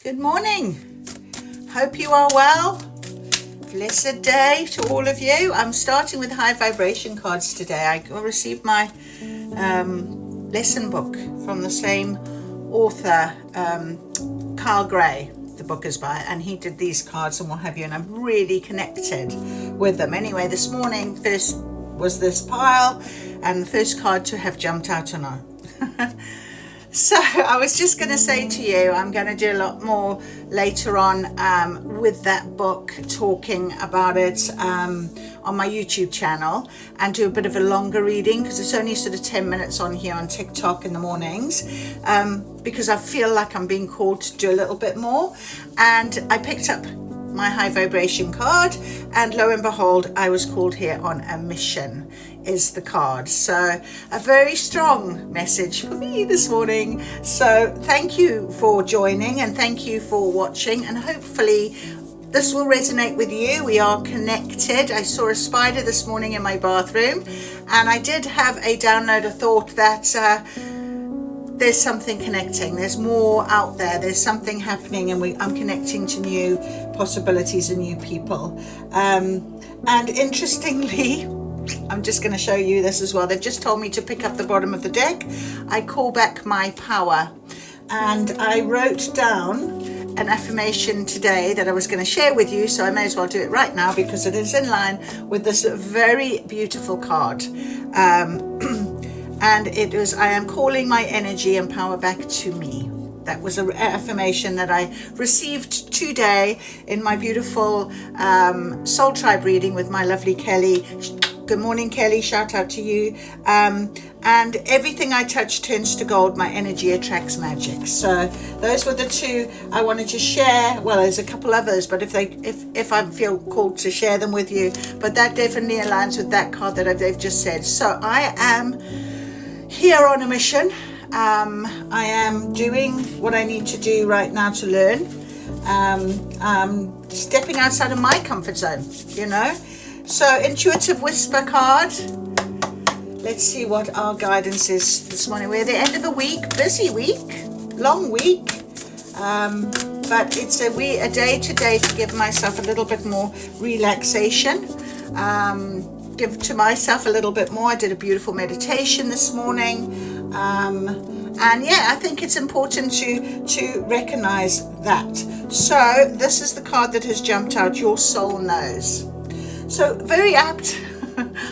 Good morning. Hope you are well. Blessed day to all of you. I'm starting with high vibration cards today. I received my lesson book from the same author, Carl Gray, the book is by, and he did these cards and what have you, and I'm really connected with them. Anyway, this morning, first was this pile, and the first card to have jumped out or not. So I was just going to say to you, I'm going to do a lot more later on with that book, talking about it on my YouTube channel, and do a bit of a longer reading because it's only sort of 10 minutes on here on TikTok in the mornings, because I feel like I'm being called to do a little bit more. And I picked up my high vibration card, and lo and behold, I was called here on a mission is the card. So a very strong message for me this morning. So thank you for joining, and thank you for watching, and hopefully this will resonate with you. We are connected. I saw a spider this morning in my bathroom, and I did have a download, a thought that there's something connecting, there's more out there, there's something happening, and I'm connecting to new possibilities and new people. And interestingly, I'm just going to show you this as well. They've just told me to pick up the bottom of the deck. I call back my power, and I wrote down an affirmation today that I was going to share with you, so I may as well do it right now because it is in line with this very beautiful card. And it was, I am calling my energy and power back to me. That was an affirmation that I received today in my beautiful Soul Tribe reading with my lovely Kelly. Good morning, Kelly. Shout out to you. And everything I touch turns to gold. My energy attracts magic. So those were the two I wanted to share. Well, there's a couple others, but if I feel called to share them with you, but that definitely aligns with that card that they've just said. So I am here on a mission. I am doing what I need to do right now to learn. Stepping outside of my comfort zone, you know. So intuitive whisper card. Let's see what our guidance is this morning. We're at the end of the week, busy week, long week, but it's a day today to give myself a little bit more relaxation. Give to myself a little bit more. I did a beautiful meditation this morning, and yeah, I think it's important to recognize that. So this is the card that has jumped out. Your soul knows. So very apt.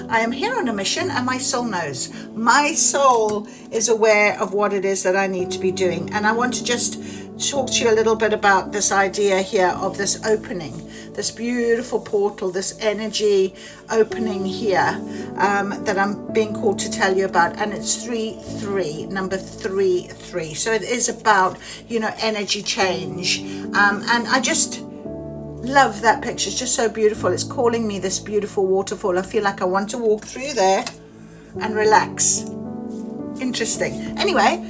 I am here on a mission, and my soul knows. My soul is aware of what it is that I need to be doing, and I want to just talk to you a little bit about this idea here of this opening, this beautiful portal, this energy opening here, that I'm being called to tell you about. And it's 3-3, number 3-3. So it is about, you know, energy change. And I just love that picture. It's just so beautiful. It's calling me this beautiful waterfall. I feel like I want to walk through there and relax. Interesting. Anyway,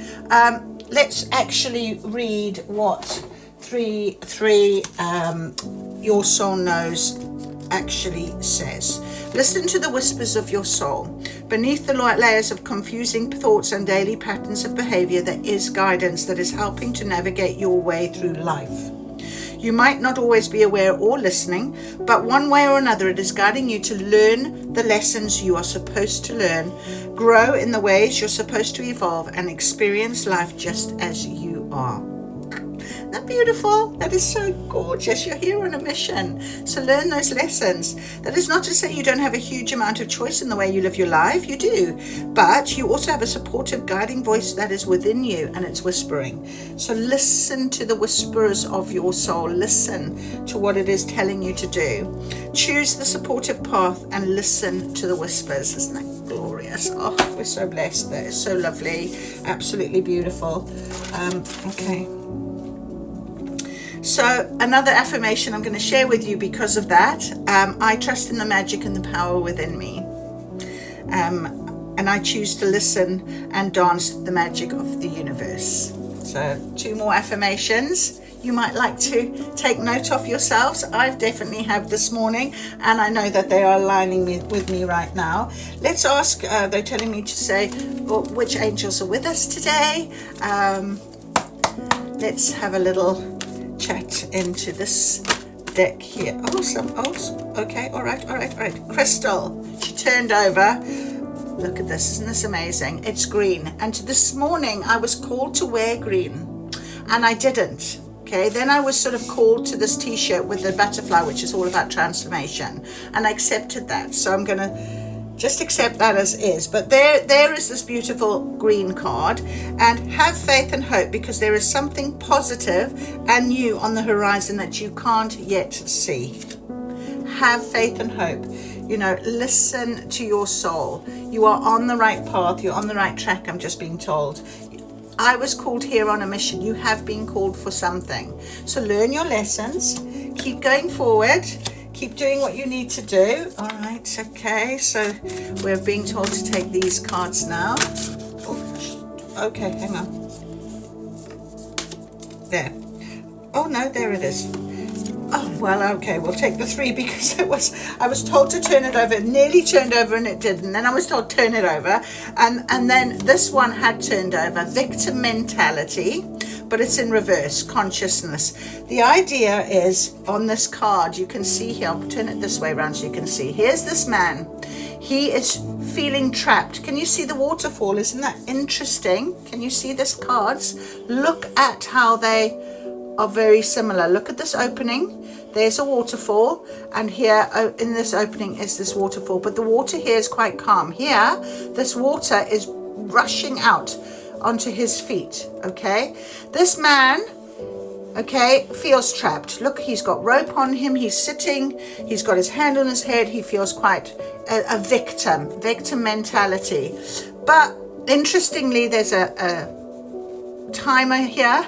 let's actually read what 3-3 your soul knows actually says. Listen to the whispers of your soul. Beneath the layers of confusing thoughts and daily patterns of behavior, there is guidance that is helping to navigate your way through life. You might not always be aware or listening, but one way or another it is guiding you to learn the lessons you are supposed to learn, grow in the ways you're supposed to evolve, and experience life just as you are. Isn't that beautiful? That is so gorgeous. You're here on a mission. So learn those lessons. That is not to say you don't have a huge amount of choice in the way you live your life. You do. But you also have a supportive guiding voice that is within you, and it's whispering. So listen to the whispers of your soul. Listen to what it is telling you to do. Choose the supportive path and listen to the whispers. Isn't that glorious? Oh, we're so blessed. That is so lovely. Absolutely beautiful. Okay. So another affirmation I'm going to share with you because of that. I trust in the magic and the power within me. And I choose to listen and dance the magic of the universe. So 2 more affirmations you might like to take note of yourselves. I've definitely have this morning, and I know that they are aligning with me right now. Let's ask, they're telling me to say which angels are with us today. Let's have a little chat into this deck here. Awesome. Oh, okay. All right. Crystal. She turned over. Look at this. Isn't this amazing? It's green. And this morning I was called to wear green, and I didn't. Okay. Then I was sort of called to this t-shirt with the butterfly, which is all about transformation, and I accepted that. So I'm going to just accept that as is. But there is this beautiful green card, and have faith and hope, because there is something positive and new on the horizon that you can't yet see. Have faith and hope. You know, listen to your soul. You are on the right path. You're on the right track, I'm just being told. I was called here on a mission. You have been called for something. So learn your lessons. Keep going forward. Keep doing what you need to do. All right, okay, so we're being told to take these cards now. Oh, okay, hang on. There. Oh no, there it is. Oh, well, okay, we'll take the 3 because I was told to turn it over. It nearly turned over and it didn't. Then I was told turn it over. And then this one had turned over. Victim mentality. But it's in reverse, consciousness. The idea is on this card, you can see here, I'll turn it this way around so you can see. Here's this man. He is feeling trapped. Can you see the waterfall? Isn't that interesting? Can you see this cards? Look at how they are very similar. Look at this opening. There's a waterfall, and here in this opening is this waterfall. But the water here is quite calm. Here, this water is rushing out onto his feet. Okay, this man, okay, feels trapped. Look, he's got rope on him, he's sitting, he's got his hand on his head, he feels quite a victim mentality. But interestingly, there's a timer here,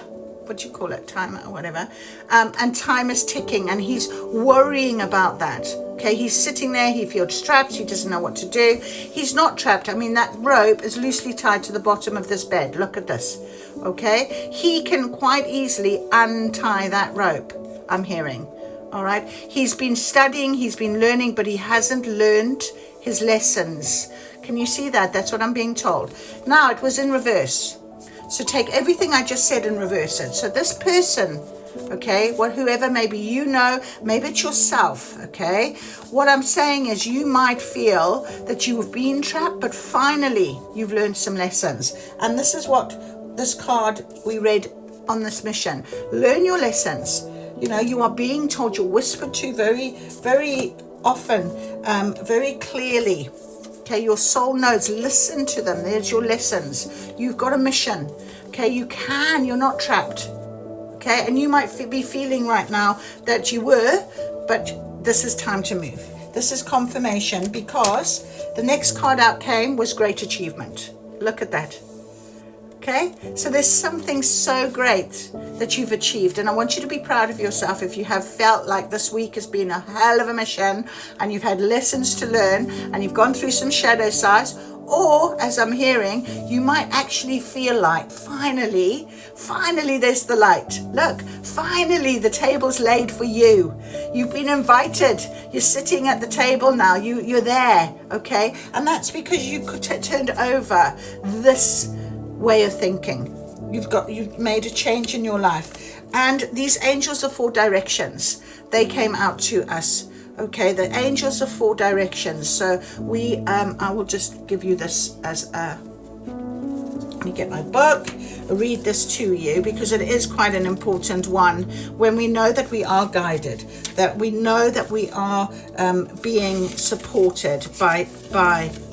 what do you call it, timer or whatever, and time is ticking, and he's worrying about that. Okay, he's sitting there, he feels trapped, he doesn't know what to do. He's not trapped. I mean, that rope is loosely tied to the bottom of this bed. Look at this. Okay, he can quite easily untie that rope, I'm hearing. All right, he's been studying, he's been learning, but he hasn't learned his lessons. Can you see that? That's what I'm being told. Now, it was in reverse. So take everything I just said and reverse it. So this person, okay, whoever, maybe you know, maybe it's yourself, okay? What I'm saying is you might feel that you've been trapped, but finally you've learned some lessons. And this is what this card we read on this mission. Learn your lessons. You know, you are being told, you're whispered to very, very often, very clearly. Okay, your soul knows. Listen to them. There's your lessons. You've got a mission. Okay, you're not trapped. Okay, and you might be feeling right now that you were, but this is time to move. This is confirmation, because the next card out came was great achievement. Look at that. Okay, so there's something so great that you've achieved, and I want you to be proud of yourself if you have felt like this week has been a hell of a mission and you've had lessons to learn and you've gone through some shadow sides, or as I'm hearing, you might actually feel like finally there's the light. Look, finally the table's laid for you. You've been invited. You're sitting at the table now. You're there, okay? And that's because you turned over this way of thinking. You've made a change in your life. And these angels of 4 directions, they came out to us. Okay, the angels of 4 directions. So I will just give you this as a, let me get my book, read this to you, because it is quite an important one when we know that we are guided, that we know that we are being supported by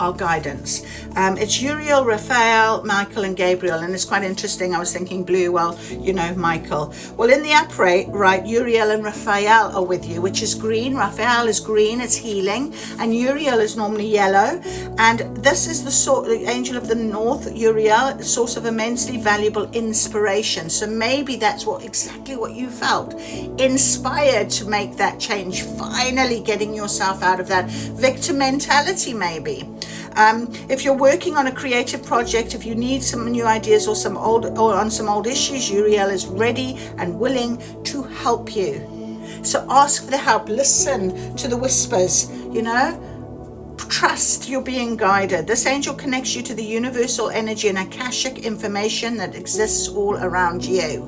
our guidance. It's Uriel, Raphael, Michael and Gabriel, and it's quite interesting. I was thinking blue, well, you know, Michael. Well, in the upright, right, Uriel and Raphael are with you, which is green. Raphael is green, it's healing, and Uriel is normally yellow. And this is the angel of the north, Uriel, source of immensely valuable inspiration. So maybe that's exactly what you felt, inspired to make that change, finally getting yourself out of that victim mentality. Maybe if you're working on a creative project, if you need some new ideas or on some old issues, Uriel is ready and willing to help you. So ask for the help, listen to the whispers, you know, trust you're being guided. This angel connects you to the universal energy and akashic information that exists all around you.